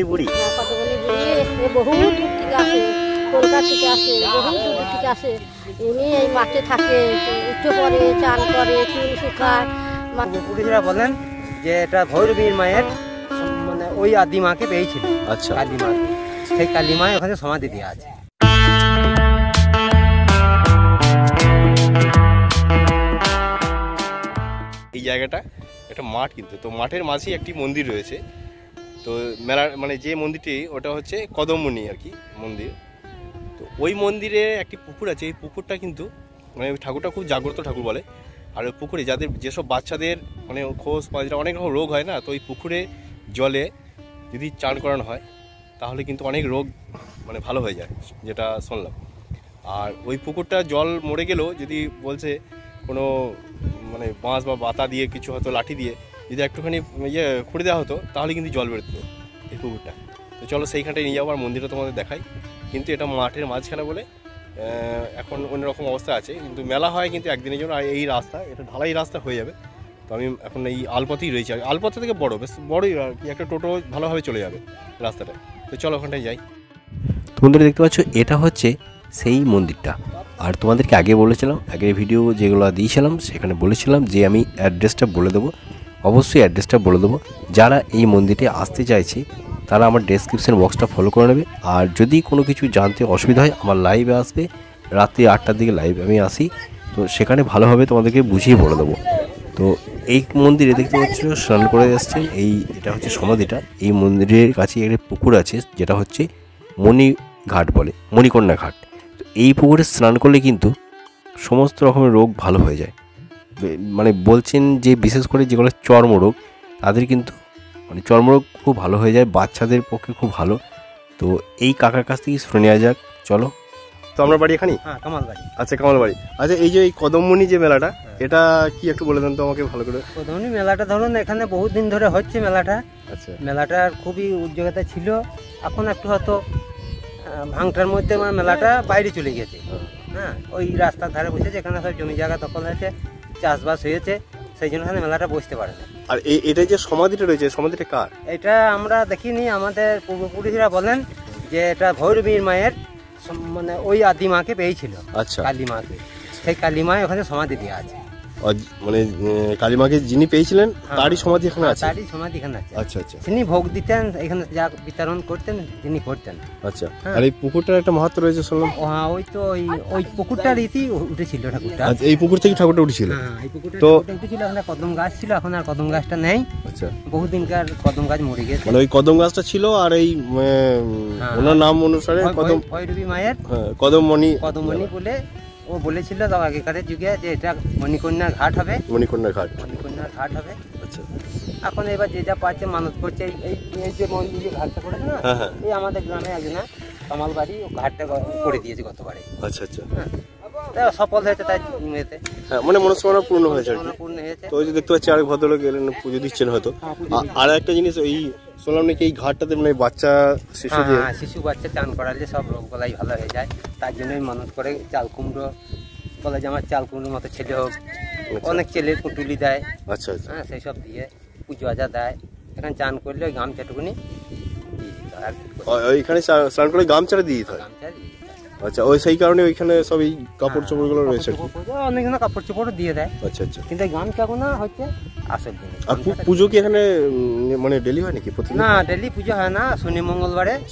কদমনি বুড়ি। হ্যাঁ, কদমনি বুড়ি বহু দূর থেকে আসে, কলকাতা থেকে আসে, বহু দূর থেকে আসে। ইনি এই মাঠে থাকে, উচ্চ করে, চান করে, চুল শুকায়। পূর্বপুরুষরা বলেন যে এটা ভৈরবীর মায়ের মানে ওই আদি মাকে পেয়েছিল। আচ্ছা, কালী মা, সেই কালী মা ওখানে সমাধি দেওয়া আছে। এই জায়গাটা একটা মাঠ, কিন্তু তো মাঠের মাঝেই একটি মন্দির রয়েছে। তো মেলার মানে যে মন্দিরটি ওটা হচ্ছে কদমমণি আর কি মন্দির। তো ওই মন্দিরে একটি পুকুর আছে। এই পুকুরটা কিন্তু মানে ঠাকুরটা খুব জাগ্রত ঠাকুর বলে। আর ওই পুকুরে যাদের যেসব বাচ্চাদের মানে খোস পাঁজরা অনেক রকম রোগ হয় না, তো ওই পুকুরে জলে যদি চান করানো হয় তাহলে কিন্তু অনেক রোগ মানে ভালো হয়ে যায়, যেটা শুনলাম। আর ওই পুকুরটা জল মরে গেলেও যদি বলছে কোনো মানে বাঁশ বা বাতা দিয়ে কিছু হয়তো লাঠি দিয়ে যদি একটুখানি খুঁড়ে দেওয়া হতো তাহলে কিন্তু জল বেরোতো এই পুকুরটা। তো চলো সেইখানটায় নিয়ে যাবো আর মন্দিরটা তোমাদের দেখাই। কিন্তু এটা মাঠের মাঝখানে বলে এখন অন্যরকম অবস্থা আছে, কিন্তু মেলা হয় কিন্তু একদিনের জন্য। আর এই রাস্তা এটা ঢালাই রাস্তা হয়ে যাবে। তো আমি এখন এই আলপথেই রয়েছি। আলপথ থেকে বড়, বেশ বড়ই আর কি, একটা টোটো ভালোভাবে চলে যাবে রাস্তাটা। তো চলো ওখানটায় যাই। তোমরা দেখতে পাচ্ছ এটা হচ্ছে সেই মন্দিরটা। আর তোমাদেরকে আগে বলেছিলাম, আগের ভিডিও যেগুলো দিয়েছিলাম সেখানে বলেছিলাম যে আমি অ্যাড্রেসটা বলে দেবো। অবশ্যই অ্যাড্রেসটা বলে দেবো। যারা এই মন্দিরে আসতে চাইছে তারা আমার ডেসক্রিপশন বক্সটা ফলো করে নেবে। আর যদি কোনো কিছু জানতে অসুবিধা হয় আমার লাইভে আসবে, রাত্রি 8টার দিকে লাইভে আমি আসি। তো সেখানে ভালোভাবে তোমাদেরকে বুঝিয়ে বলে দেবো। তো এই মন্দিরে দেখতে পাচ্ছ স্নান করে আসছেন। এটা হচ্ছে সমাধিটা। এই মন্দিরের কাছে একটি পুকুর আছে যেটা হচ্ছে মণিঘাট বলে, মণিকন্যা ঘাট। তো এই পুকুরে স্নান করলে কিন্তু সমস্ত রকমের রোগ ভালো হয়ে যায়। মানে বলছেন যে বিশেষ করে যেগুলো চর্মরোগ তাদের কিন্তু মানে চর্মরোগ খুব ভালো হয়ে যায়, বাচ্চাদের পক্ষে খুব ভালো। তো এই কাকার কাছ থেকে শুনে নেওয়া যাক, চলো। তো আমরা বাড়ি এখানেই? হ্যাঁ, কামালবাড়ি। আচ্ছা, কামালবাড়ি। আচ্ছা, এই যে এই কদমমণি যে মেলাটা, এটা কি একটু বলে দেন তো আমাকে ভালো করে। কদমনি মেলাটা ধরুন এখানে বহুত দিন ধরে হচ্ছে মেলাটা। আচ্ছা, মেলাটার খুবই উদ্যোগতা ছিল। এখন একটু হয়তো ভাঙটার মধ্যে মানে মেলাটা বাইরে চলে গেছে। হ্যাঁ, ওই রাস্তার ধারে বসে যেখানে সব জমি জায়গা দখল হয়েছে, চাষবাস হয়েছে, সেই জন্য এখানে মেলাটা বসতে পারে না। আর এটা যে সমাধিটা রয়েছে, সমাধিটা কার? এটা আমরা দেখিনি, আমাদের পূর্বপুরুষরা বলেন যে এটা ভৈরবীর মায়ের মানে ওই আদি মাকে পেয়েছিল। আচ্ছা, কালী মাকে, সেই কালী মা ওখানে সমাধি দেওয়া আছে। মানে কালীমাকে যিনি পেয়েছিলেন তারই সমাধি এখানে আছে? তারই সমাধি এখানে আছে। আচ্ছা আচ্ছা। তিনি ভোগ দিতেন, এখানে যা বিতরণ করতেন তিনি করতেন। আচ্ছা, আর এই পুকুরটার একটা মাহাত্ম্য রয়েছে শুনলাম। হ্যাঁ, ওই তো ওই পুকুরটার রীতি উঠেছিল ঠাকুরটা। আচ্ছা, এই পুকুর থেকে ঠাকুরটা উঠেছিল? হ্যাঁ, এই পুকুরটা তো উঠেছিল। ওখানে কদম গাছ ছিল, এখন আর কদম গাছটা নেই। আচ্ছা, বহুদিনকার কদম গাছ মরে গেছে। মানে ওই কদম গাছটা ছিল আর এই ওনার নাম অনুসারে কদম ভৈরবী মায়ের কদমমণি বলে ও বলেছিল আগেকার যুগে যে এটা মণিকন্যার ঘাট হবে। মণিকন্যা ঘাট, মণিকন্যার ঘাট হবে। আচ্ছা, এখন এবার যে যা পাচ্ছে মানত করছে। এই যে মন্দিরে ঘাটটা করেছে না, এই আমাদের গ্রামে একজনা কামালবাড়ি ও ঘাটটা করে দিয়েছে গতবারে। আচ্ছা আচ্ছা, সফল হয়েছে তাই এতে। হ্যাঁ, মানে মনস্কামনা পূর্ণ হয়েছে। পূর্ণ হয়েছে। তো ওই যে দেখতে পাচ্ছি আরেক ভদ্রলোক এলেন, পুজো দিচ্ছেন হয়তো। আর একটা জিনিস, এই শুনলাম নাকি এই ঘাটটাতে মানে বাচ্চা শিশু বাচ্চা চান করালে সব রোগ গলাই ভালো হয়ে যায়। তার জন্যই মানত করে চাল কুমড়ো বলে যে আমার চাল কুমড়োর মতো ছেলে হোক। অনেক ছেলের পুটুলি দেয়। আচ্ছা আচ্ছা, হ্যাঁ, সেই সব দিয়ে পুজো আজা দেয়। এখানে চান করলে ওই গামছাটুকুনি ওইখানে স্নান করে গামছাটা দিয়ে দিতে হয়। আচ্ছা, ওই সেই কারণে ওইখানে সব এই কাপড় চোপড়গুলো রয়েছে। অনেক কাপড় চোপড় দিয়ে দেয়। আচ্ছা আচ্ছা, কিন্তু এই গামছাগুলো হচ্ছে আসল জিনিস। আর পুজো কি এখানে মানে ডেলি হয় নাকি? প্রতিদিন? না, ডেলি পুজো হয় না,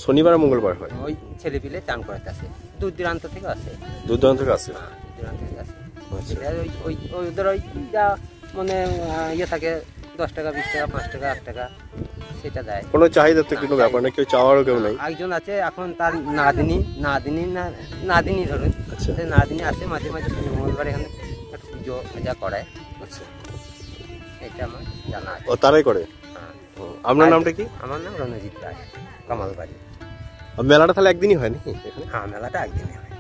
শনিবার আর মঙ্গলবার হয়। ওই ছেলে পিলে চান করাতে আসে, দূর দূরান্ত থেকে আসে। দূর দূরান্ত থেকে আসে? দূর দূরান্ত থেকে আসে। আচ্ছা, ওদের ওই যা মানে ইয়ে থাকে 10 টাকা, 20 টাকা, 5 টাকা, 8 টাকা সেটা দেয়। কোনো চাহিদা তো কোনো ব্যাপার না, কেউ চাওয়ারও কেউ নেই। একজন আছে এখন তার নাদিনী ধরুন। আচ্ছা, নাদিনী আসে মাঝে মাঝে মঙ্গলবার এখানে একটা পুজো যা করায়। আচ্ছা, এটা আমার জানা আছে। ও তারাই করে? হ্যাঁ। আপনার নামটা কি? আমার নাম রণজিৎ রায়, কামালবাড়ি। মেলাটা তাহলে একদিনই হয় নাকি এখানে? হ্যাঁ, মেলাটা একদিনে হয়।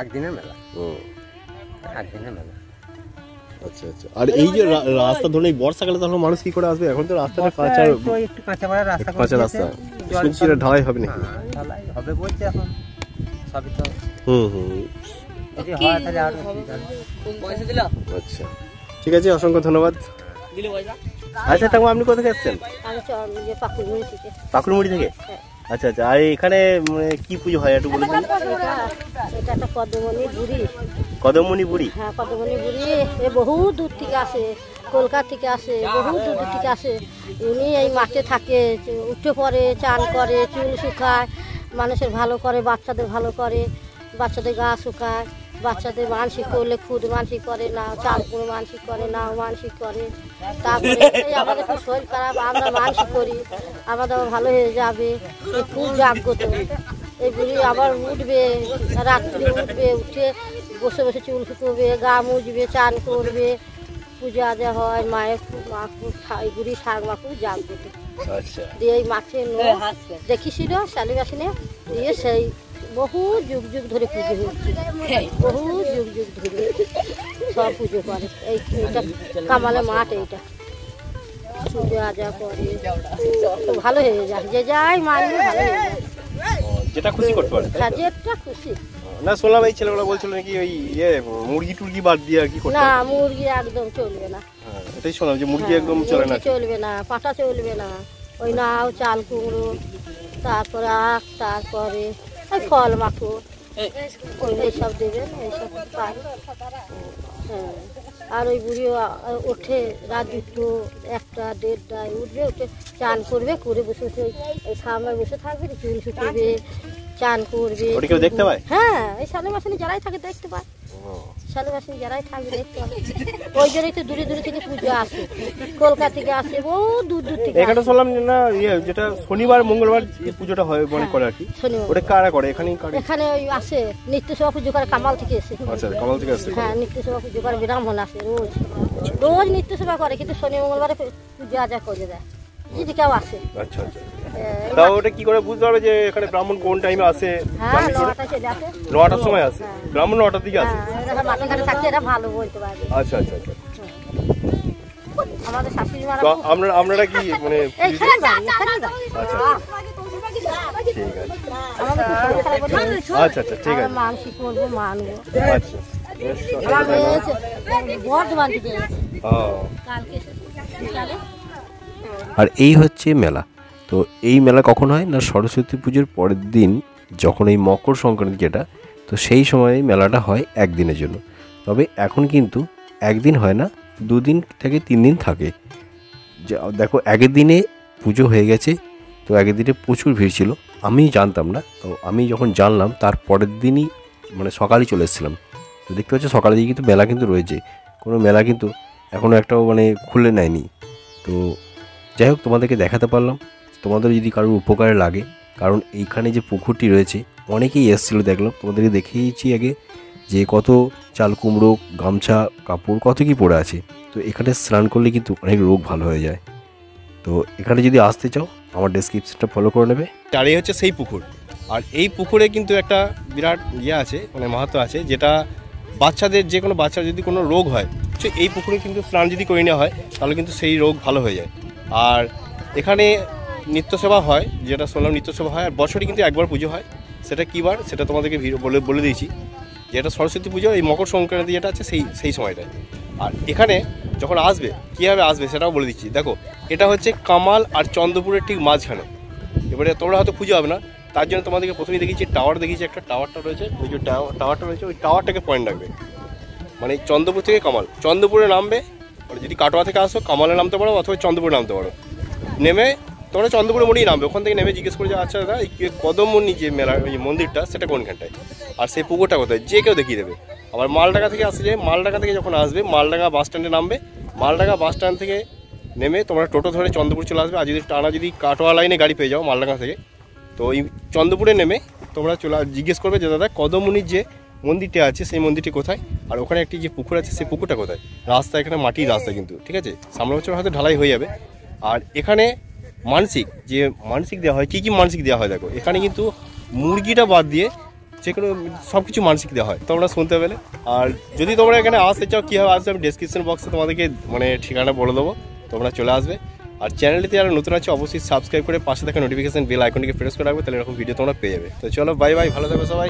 একদিনের মেলা। একদিনের মেলা। আচ্ছা আচ্ছা। আর এই যে রাস্তা ধরুন এই বর্ষাকালে তাহলে মানুষ কি করে আসবে? এখন তো রাস্তাটা কাঁচা, একটু কাঁচা পাড়া রাস্তা, কাঁচা রাস্তা। শুনছি এটা ঢালাই হবে নাকি? ঢালাই হবে বলছে এখন, সবই তো যদি হয় তাহলে আর পয়সা দিলাম। আচ্ছা, ঠিক আছে, অসংখ্য ধন্যবাদ। আচ্ছা ঠাকুমা আপনি কোথা থেকে এসছেন? আমি পাকুড়মুড়ি থেকে। পাকুড়মুড়ি থেকে? হ্যাঁ। আচ্ছা আচ্ছা। আর এখানে কি পুজো হয় একটু বলে দিন। এটা একটা কদমণি বুড়ি। কদমমণি বুড়ি? হ্যাঁ, কদমণি বুড়ি। এ বহু দূর থেকে আসে, কলকাতা থেকে আসে, বহু দূর দূর থেকে আসে। উনি এই মাঠে থাকে, উঠে পড়ে, চান করে, চুল শুকায়, মানুষের ভালো করে, বাচ্চাদের ভালো করে, বাচ্চাদের গা শুকায়, বাচ্চাদের মানসিক করলে খুদ মানসিক করে না, চাল করে মানসিক করে না, মানসিক করে। তারপরে এই আমাদের খুব শরীর খারাপ, আমরা মানসিক করি, আমাদের ভালো হয়ে যাবে। এই খুব জাগ্রত। এই বুড়ি আবার উঠবে, রাত্রে উঠবে, উঠে বসে বসে চুল শুকোবে, গা মুছবে, চান করবে, পূজা দেওয়া হয়। মায়ের খুব মা খুব এই বুড়ি ঠাকুমা খুব জাগ্রত। আচ্ছা। দিয়ে এই মাঠে দেখিছিল শালিবাসিনে, দিয়ে সেই বহু যুগ যুগ ধরে পুজো হচ্ছে, বহু যুগ যুগ ধরে সব পুজো করে। এইটা কামালে মাঠ, এইটা পুজো আজা করে, ভালো হয়ে যায়। যে যাই মানবে ভালো হয়ে যায়, যেটা খুশি করতে পারে। হ্যাঁ, যেটা খুশি। না শুনলাম এই ছেলেগুলো বলছিল নাকি ওই মুরগি টুরগি বাদ দিয়ে আর কি করতে না, হবে। মুরগি একদম চলবে না। হ্যাঁ, এটাই শুনলাম যে মুরগি একদম চলে না। মুরগি চলবে না, পাটা চলবে না। ওই নাও, চাল কুমড়ো, তারপরে আখ, তারপরে ওই ফল মাখো, এইসব দেবেন, এইসব পাই। হ্যাঁ, আর ওই বুড়িও ওঠে রাত 2টো, 1টা, 1:30টায় উঠবে, উঠে চান করবে, করে বসে বসে ওই সামনে বসে থাকবে, চুল শুকোবে, চান করবে। ওটা কেউ দেখতে পায়? হ্যাঁ, এই শালিবাসিনী যারাই থাকে দেখতে পায়, শালিবাসিনী যারাই থাকবে দেখতে পাবে। ওই জন্যই তো দূরে দূরে থেকে পুজো আসে, কলকাতা থেকে আসে, বহু দূর দূর থেকে এখানে শুনলাম না যেটা শনিবার মঙ্গলবার এই পুজোটা হয় মনে করে আর কি, শনিবার। ওটা কারা করে এখানেই করে? এখানে ওই আসে নিত্য সেবা পুজো করে, কামাল থেকে এসে। আচ্ছা, কামাল থেকে আসছে। হ্যাঁ, নিত্য সেবা পুজো করে, ব্রাহ্মণ আসে রোজ, রোজ নিত্য সেবা করে, কিন্তু শনি মঙ্গলবারে পুজো আজা করে দেয় যদি কেউ আসে। আচ্ছা আচ্ছা। তাও ওটা কি করে বুঝতে পারবে যে এখানে ব্রাহ্মণ কোন টাইমে আসে? হ্যাঁ, 9টা চলে আসে। 9টার সময় আসে, ব্রাহ্মণ 9টার দিকে আসে। হ্যাঁ, এরা মাঠে ঘাটে থাকছে, এরা ভালো বলতে পারবে। আচ্ছা আচ্ছা আচ্ছা। আমাদের শাশুড়ি মারা তো আপনারা কি মানে এইখানে বাড়ি, এখানে বাড়ি। আচ্ছা ঠিক আছে। আমাদের খুব শরীর খারাপ হলে আচ্ছা আচ্ছা ঠিক আছে। আমরা মানসিক করবো, মানবো। আচ্ছা বেশ। আমার মেয়ে এসে বর্ধমান থেকে এসেছে, ও, কালকে এসেছে বিকালে। আর এই হচ্ছে মেলা। তো এই মেলা কখন হয় না, সরস্বতী পুজোর পরের দিন, যখন এই মকর সংক্রান্তি যেটা, তো সেই সময় মেলাটা হয় একদিনের জন্য। তবে এখন কিন্তু একদিন হয় না, 2 দিন থেকে 3 দিন থাকে। দেখো আগের দিনে পুজো হয়ে গেছে, তো আগের দিনে প্রচুর ভিড় ছিল, আমি জানতাম না। তো আমি যখন জানলাম তার পরের দিনই মানে সকালে চলে এসেছিলাম। তো দেখতে পাচ্ছ সকালের দিকে কিন্তু মেলা কিন্তু রয়েছে, কোনো মেলা কিন্তু এখনও একটাও মানে খুলে নেয়নি। তো যাই হোক, তোমাদেরকে দেখাতে পারলাম, তোমাদের যদি কারোর উপকারে লাগে, কারণ এইখানে যে পুকুরটি রয়েছে অনেকেই এসেছিলো, দেখলাম তোমাদেরকে দেখিয়েছি আগে যে কত চাল কুমড়ো, গামছা, কাপড় কত কি পড়ে আছে। তো এখানে স্নান করলে কিন্তু অনেক রোগ ভালো হয়ে যায়। তো এখানে যদি আসতে চাও আমার ডেসক্রিপশনটা ফলো করে নেবে। আর এই হচ্ছে সেই পুকুর, আর এই পুকুরে কিন্তু একটা বিরাট আছে, মানে মাহাত্ম্য আছে, যেটা বাচ্চাদের, যে কোনো বাচ্চার যদি কোনো রোগ হয়, তো এই পুকুরে কিন্তু স্নান যদি করে নেওয়া হয় তাহলে কিন্তু সেই রোগ ভালো হয়ে যায়। আর এখানে নিত্য সেবা হয়, যেটা শুনলাম নিত্য সেবা হয়, আর বছরে কিন্তু একবার পুজো হয়। সেটা কী বার সেটা তোমাদেরকে বলে দিয়েছি, যেটা সরস্বতী পুজো, এই মকর সংক্রান্তি যেটা আছে সেই সময়টায়। আর এখানে যখন আসবে, কীভাবে আসবে সেটাও বলে দিচ্ছি। দেখো, এটা হচ্ছে কামাল আর চন্দ্রপুরের ঠিক মাঝখানে। এবারে তোমরা হয়তো খুঁজে হবে না, তার জন্য তোমাদেরকে প্রথমেই দেখিয়েছি টাওয়ার, দেখিয়েছি একটা টাওয়ারটা রয়েছে, ওই যে টাওয়ারটা রয়েছে, ওই টাওয়ারটাকে পয়েন্ট রাখবে। মানে চন্দ্রপুর থেকে কামাল, চন্দ্রপুরে নামবে, যদি কাটোয়া থেকে আসো কামালে নামতে পারো, অথবা চন্দ্রপুরে নামতে পারো। নেমে তোমরা চন্দ্রপুরে মোড়েই নামবে, ওখান থেকে নেমে জিজ্ঞেস করে যে আচ্ছা দাদা এই কদমমণি যে মেলা, ওই মন্দিরটা সেটা কোনখানটায়, আর সেই পুকুরটা কোথায়, যে কেউ দেখিয়ে দেবে। আবার মালডাঙ্গা থেকে আসছে, যে মালডাঙ্গা থেকে যখন আসবে মালডাঙ্গা বাস স্ট্যান্ডে নামবে, মালডাঙ্গা বাস স্ট্যান্ড থেকে নেমে তোমরা টোটো ধরে চন্দ্রপুর চলে আসবে। আর যদি টানা যদি কাটোয়া লাইনে গাড়ি পেয়ে যাও মালডাঙ্গা থেকে, তো ওই চন্দ্রপুরে নেমে তোমরা জিজ্ঞেস করবে যে দাদা কদমমণির যে মন্দিরটা আছে সেই মন্দিরটি কোথায়, আর ওখানে একটি যে পুকুর আছে সেই পুকুরটা কোথায়। রাস্তা এখানে মাটির রাস্তা কিন্তু, ঠিক আছে, সামনে বছর হয়তো ঢালাই হয়ে যাবে। আর এখানে মানসিক দেওয়া হয়, কী কী মানসিক দেওয়া হয় দেখো, এখানে কিন্তু মুরগিটা বাদ দিয়ে যে কোনো সব কিছু মানসিক দেওয়া হয়, তোমরা শুনতে পেলে। আর যদি তোমরা এখানে আসতে চাও, কীভাবে আসবে আমি ডেসক্রিপশন বক্সে তোমাদেরকে মানে ঠিকানা বলে দেবো, তোমরা চলে আসবে। আর চ্যানেলটিতে যারা নতুন আছে অবশ্যই সাবস্ক্রাইব করে পাশে থাকা নোটিফিকেশন বেল আইকনটিকে প্রেস করে রাখবে, তাহলে এরকম ভিডিও তোমরা পেয়ে যাবে। তো চলো বাই বাই, ভালো থাকবে সবাই।